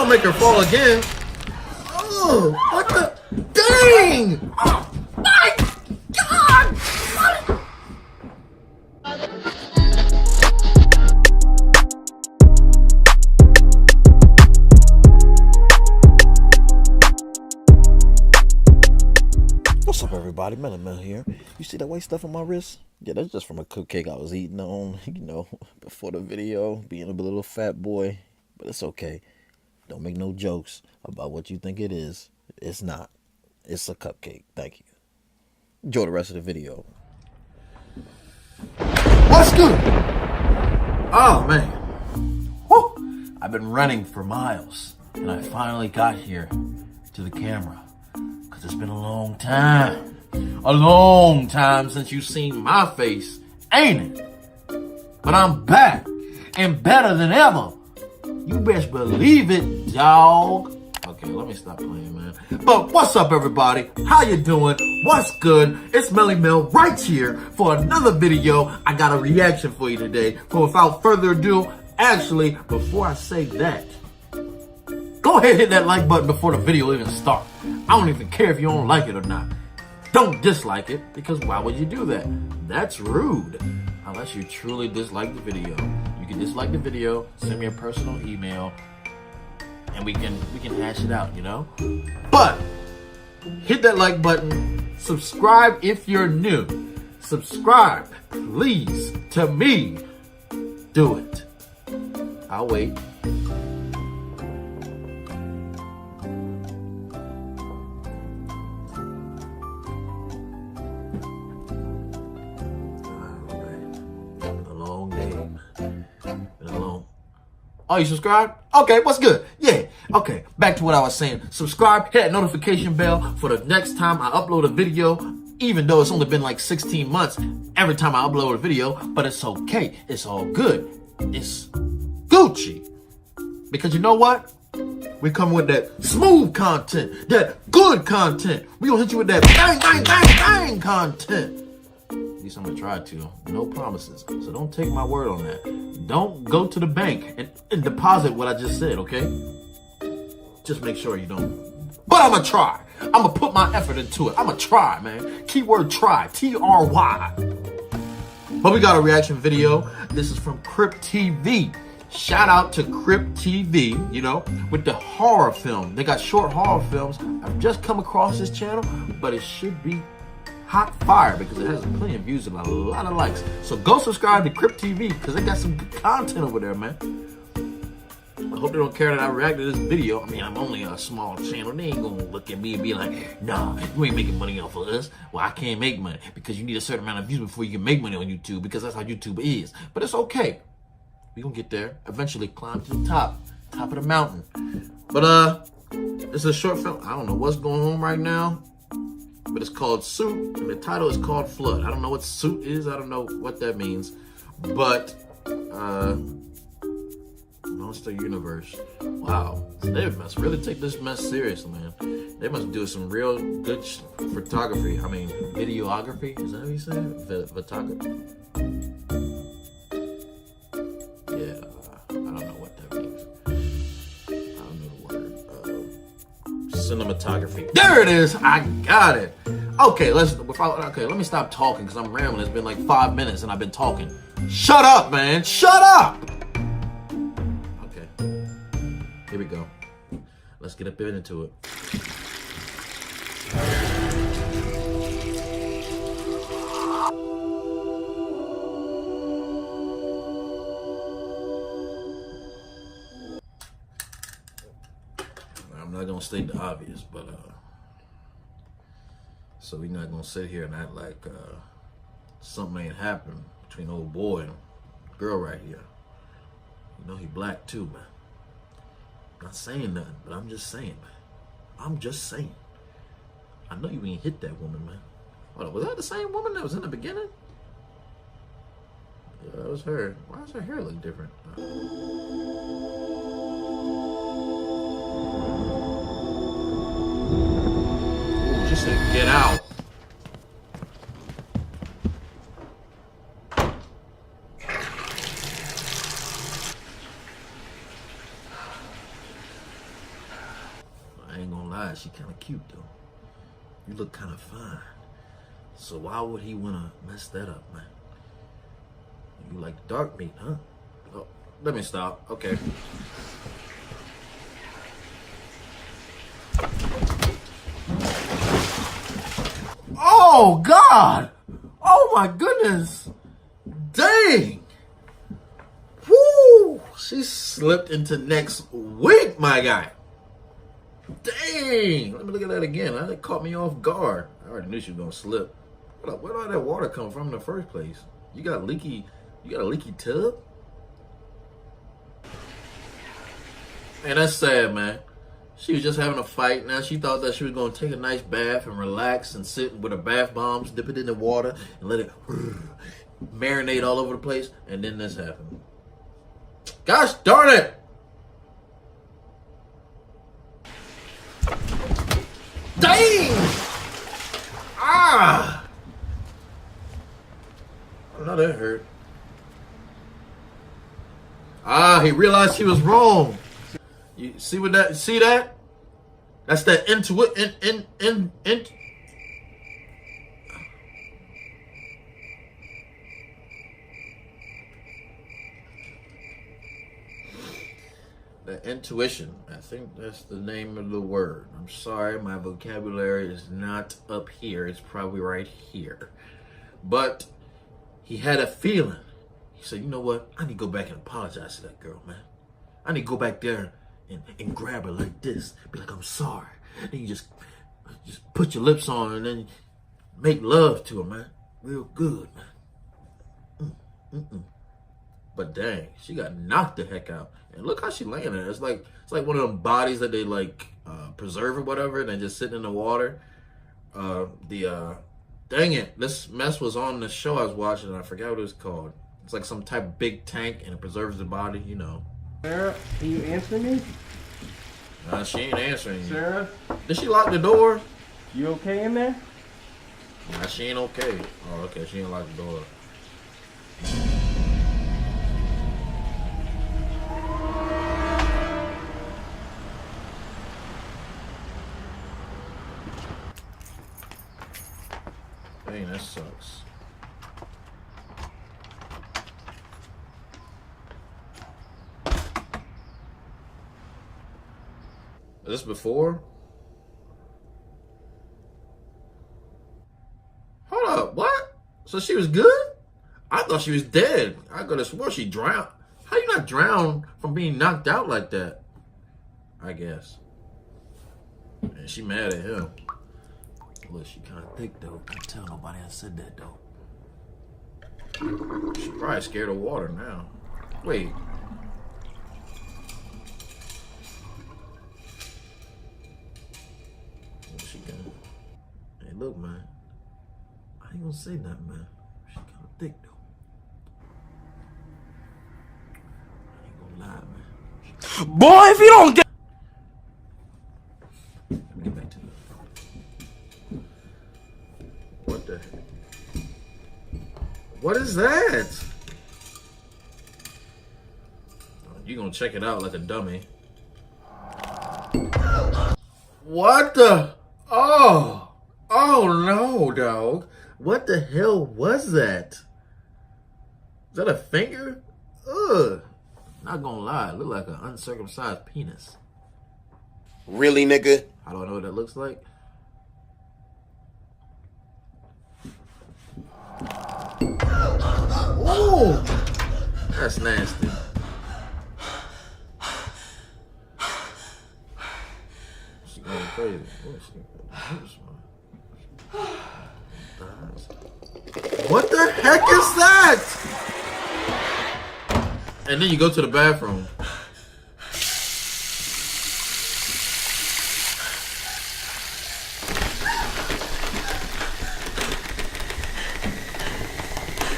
Don't make her fall again. Oh, what the? Dang! Oh, my God! What's up, everybody? Melly here. You see that white stuff on my wrist? Yeah, that's just from a cupcake I was eating on, before the video, being a little fat boy. But it's okay. Don't make no jokes about what you think it is. It's not. It's a cupcake. Thank you. Enjoy the rest of the video. What's good? Oh, man. Woo! I've been running for miles, and I finally got here to the camera. Because it's been a long time. A long time since you've seen my face, ain't it? But I'm back, and better than ever. You best believe it, dog. Okay, let me stop playing, man. But what's up, everybody? How you doing? What's good? It's Melly right here for another video. I got a reaction for you today. So without further ado, actually, before I say that, go ahead and hit that like button before the video even starts. I don't even care if you don't like it or not. Don't dislike it, because why would you do that? That's rude. Unless you truly dislike the video. You can dislike the video, send me a personal email, and we can hash it out, But hit that like button, subscribe if you're new. Subscribe, please, to me. Do it. I'll wait. Oh, you subscribed? Okay, what's good? Yeah, okay, back to what I was saying. Subscribe, hit that notification bell for the next time I upload a video, even though it's only been like 16 months every time I upload a video, but it's okay. It's all good. It's Gucci. Because you know what? We come with that smooth content, that good content. We gonna hit you with that bang, bang, bang, bang content. At least I'm gonna try to. No promises. So don't take my word on that. Don't go to the bank and deposit what I just said, okay? Just make sure you don't. But I'm gonna try. I'm gonna put my effort into it. I'm gonna try, man. Keyword try. T-R-Y. But we got a reaction video. This is from Crypt TV. Shout out to Crypt TV, with the horror film. They got short horror films. I've just come across this channel, but it should be hot fire because it has plenty of views and a lot of likes. So go subscribe to Crypt TV because they got some good content over there, man. I hope they don't care that I reacted to this video. I mean, I'm only a small channel. They ain't gonna look at me and be like, nah, you ain't making money off of us. Well, I can't make money because you need a certain amount of views before you can make money on YouTube because that's how YouTube is. But it's okay. We gonna get there. Eventually climb to the top of the mountain. But it's a short film. I don't know what's going on right now. But it's called SOOT, and the title is called Flood. I don't know what SOOT is. I don't know what that means. But, Monster Universe. Wow. So they must really take this mess serious, man. They must do some real good photography. I mean, videography. Is that what you say? Photography? Yeah. I don't know what that means. I don't know the word. Cinematography. There it is. I got it. Okay, let me stop talking because I'm rambling. It's been like 5 minutes and I've been talking. Shut up, man. Shut up. Okay. Here we go. Let's get a bit into it. I'm not gonna state the obvious, but so we're not gonna sit here and act like something ain't happened between old boy and girl right here. He black too, man. I'm not saying nothing, but I'm just saying, man. I'm just saying. I know you ain't hit that woman, man. Hold on, was that the same woman that was in the beginning? Yeah, that was her. Why does her hair look different? She said, get out. lie, she kind of cute though. You look kind of fine. So why would he want to mess that up, man? You like dark meat, huh? Oh, let me stop. Okay. Oh, God! Oh, my goodness! Dang! Woo! She slipped into next week, my guy. Dang! Let me look at that again. That caught me off guard. I already knew she was gonna slip. Where did all that water come from in the first place? You got a leaky tub? Man, that's sad, man. She was just having a fight. Now she thought that she was gonna take a nice bath and relax and sit with her bath bombs, dip it in the water, and let it marinate all over the place. And then this happened. Gosh darn it! Dang! Ah! Oh, no, that hurt. Ah, he realized he was wrong. You see what that? See that? That's that The intuition. I think that's the name of the word. I'm sorry, my vocabulary is not up here. It's probably right here. But he had a feeling. He said, you know what? I need to go back and apologize to that girl, man. I need to go back there and grab her like this. Be like, I'm sorry. Then you just put your lips on her and then make love to her, man. Real good, man. But dang, she got knocked the heck out. And look how she laying there. It's like one of them bodies that they like preserve or whatever, and they just sitting in the water. Dang it, this mess was on the show I was watching, and I forgot what it was called. It's like some type of big tank, and it preserves the body, you know. Sarah, can you answer me? She ain't answering you. Sarah? Did she lock the door? You okay in there? Nah, she ain't okay. Oh, okay, she ain't lock the door. Dang, that sucks. Is this before? Hold up, what? So she was good? I thought she was dead. I could have swore she drowned. How you not drown from being knocked out like that? I guess. And she mad at him. Look, she kind of thick though. Can't tell nobody I said that though. She probably scared of water now. Wait. What's she got? Hey, look, man. I ain't gonna say nothing, man. She kind of thick though. I ain't gonna lie, man. Boy, if you don't get... Let me get back to it. What the heck? What is that? You gonna check it out like a dummy. What the? Oh no, dog. What the hell was that? Is that a finger? Ugh. Not gonna lie, it looked like an uncircumcised penis. Really, nigga? I don't know what that looks like. Ooh, that's nasty. She going crazy. What the heck is that? And then you go to the bathroom.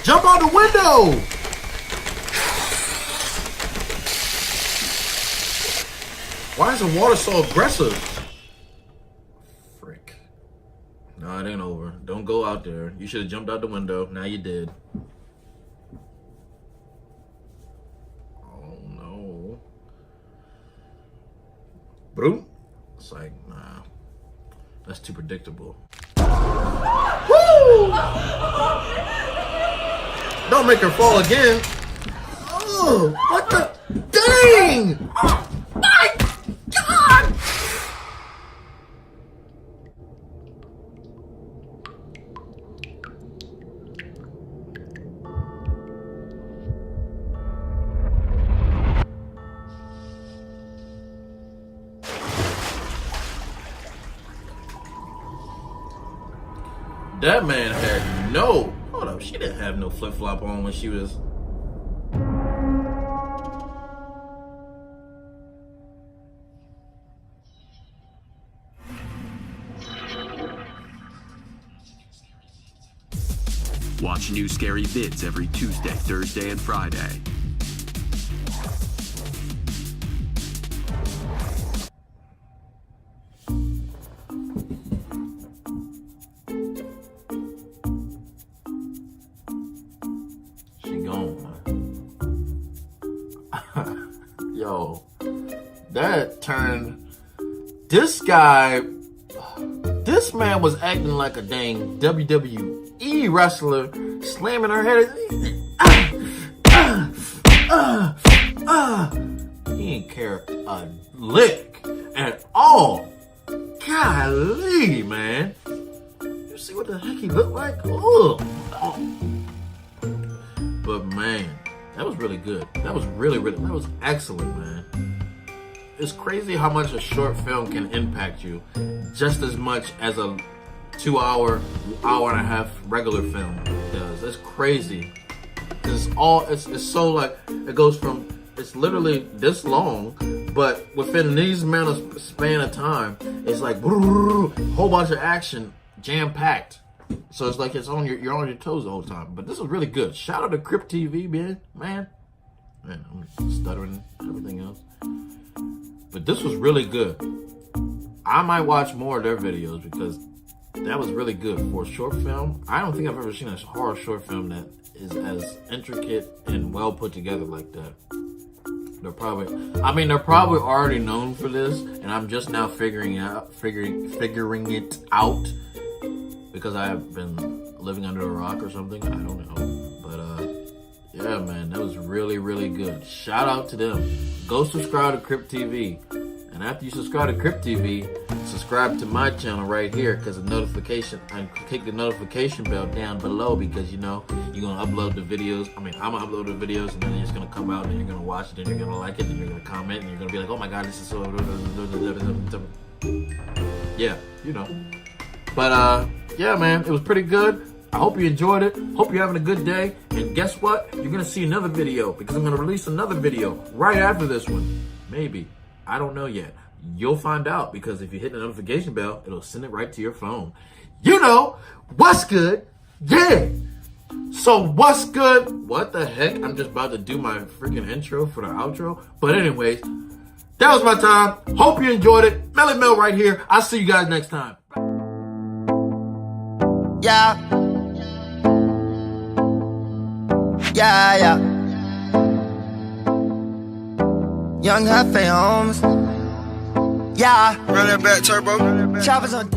Jump out the window! Why is the water so aggressive? Frick. No, it ain't over. Don't go out there. You should have jumped out the window. Now you did. Oh no. Bro. It's like, nah. That's too predictable. Woo! Don't make her fall again. Oh, what the? Dang! Oh my God! That man had no. Hold up, she didn't have no flip flop on when she was. Watch new scary vids every Tuesday, Thursday, and Friday. She gone, man. Yo, that turned. This guy. This man was acting like a dang WWE wrestler, slamming her head. He didn't care a lick at all. Golly, man. You see what the heck he looked like? Ugh. But man, that was really good. That was that was excellent, man. It's crazy how much a short film can impact you just as much as a 2 hour, hour and a half regular film does. It's crazy. It's so like, it goes from, it's literally this long, but within these amount of span of time, it's like, whole bunch of action, jam-packed. So it's like you're on your toes the whole time. But this was really good. Shout out to Crypt TV, man. I'm stuttering everything else. But this was really good. I might watch more of their videos because that was really good for a short film. I don't think I've ever seen a horror short film that is as intricate and well put together like that. They're probably already known for this, and I'm just now figuring it out because I have been living under a rock or something. I don't know, but yeah, man, that was really, really good. Shout out to them. Go subscribe to Crypt TV. And after you subscribe to Crypt TV, subscribe to my channel right here because the notification, and click the notification bell down below because you know you're gonna upload the videos. I'm gonna upload the videos and then it's gonna come out and you're gonna watch it and you're gonna like it and you're gonna comment and you're gonna be like, oh my God, this is so. Yeah, you know. But yeah, man, it was pretty good. I hope you enjoyed it. Hope you're having a good day. And guess what? You're gonna see another video because I'm gonna release another video right after this one. Maybe. I don't know yet. You'll find out because if you hit the notification bell, it'll send it right to your phone. You know, what's good? Yeah. So what's good? What the heck? I'm just about to do my freaking intro for the outro. But anyways, that was my time. Hope you enjoyed it. Melly Mel right here. I'll see you guys next time. Yeah. Yeah. Young Hefe Holmes. Yeah. Run that back, turbo. Choppers on.